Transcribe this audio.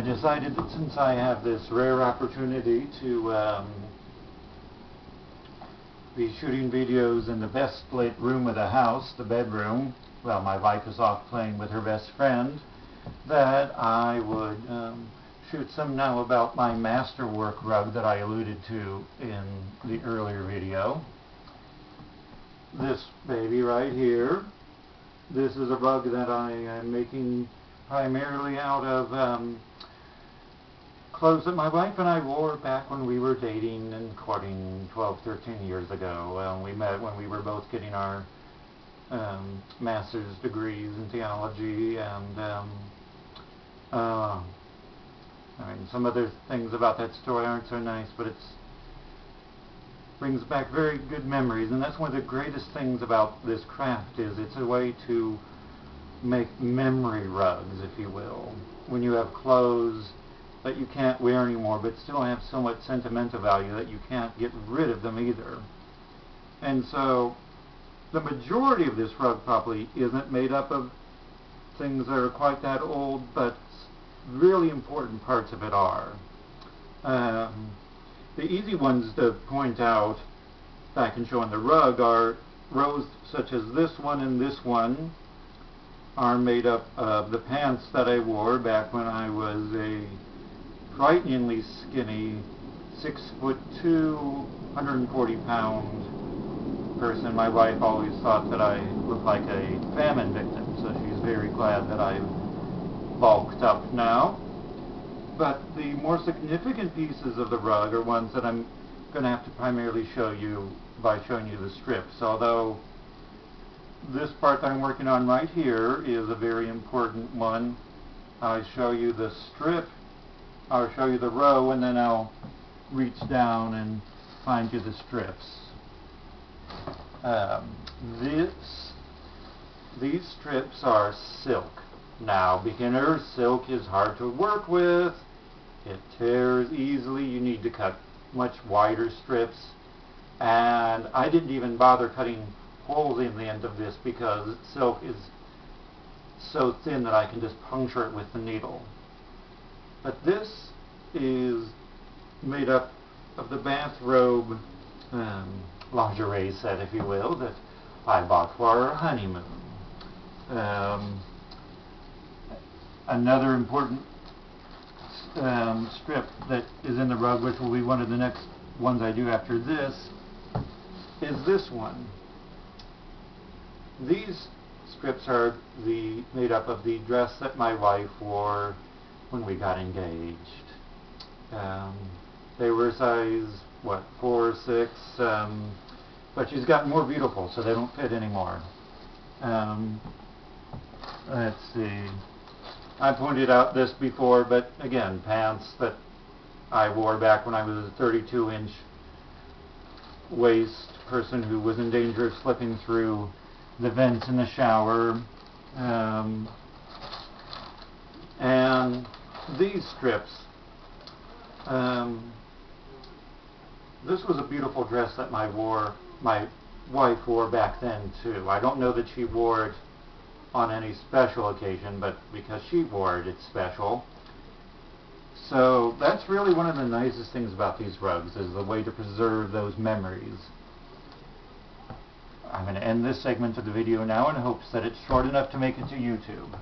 decided that since I have this rare opportunity to be shooting videos in the best lit room of the house, the bedroom, well, my wife is off playing with her best friend, that I would shoot some now about my masterwork rug that I alluded to in the earlier video. This baby right here, this is a rug that I am making primarily out of clothes that my wife and I wore back when we were dating and courting 12, 13 years ago. We met when we were both getting our master's degrees in theology, and I mean, some other things about that story aren't so nice, but it brings back very good memories, and that's one of the greatest things about this craft, is it's a way to make memory rugs, if you will. When you have clothes that you can't wear anymore but still have so much sentimental value that you can't get rid of them either. And so the majority of this rug probably isn't made up of things that are quite that old, but really important parts of it are. The easy ones to point out back and show on the rug are rows such as this one and this one are made up of the pants that I wore back when I was a frighteningly skinny 6'2", 140-pound person. My wife always thought that I looked like a famine victim, so she's very glad that I've bulked up now. But the more significant pieces of the rug are ones that I'm going to have to primarily show you by showing you the strips, although this part that I'm working on right here is a very important one. I'll show you the strip, I'll show you the row, and then I'll reach down and find you the strips. These strips are silk. Now, beginner, silk is hard to work with. It tears easily. You need to cut much wider strips. And I didn't even bother cutting holes in the end of this because silk is so thin that I can just puncture it with the needle. But this is made up of the bathrobe lingerie set, if you will, that I bought for our honeymoon. Another important strip that is in the rug, which will be one of the next ones I do after this, is this one. These strips are made up of the dress that my wife wore when we got engaged. They were size, 4 or 6, but she's gotten more beautiful, so they don't fit anymore. Let's see. I pointed out this before, but again, pants that I wore back when I was a 32-inch waist person who was in danger of slipping through the vents in the shower. And these strips, this was a beautiful dress that my wife wore back then too. I don't know that she wore it on any special occasion, but because she wore it, it's special. So that's really one of the nicest things about these rugs, is the way to preserve those memories. I'm going to end this segment of the video now in hopes that it's short enough to make it to YouTube.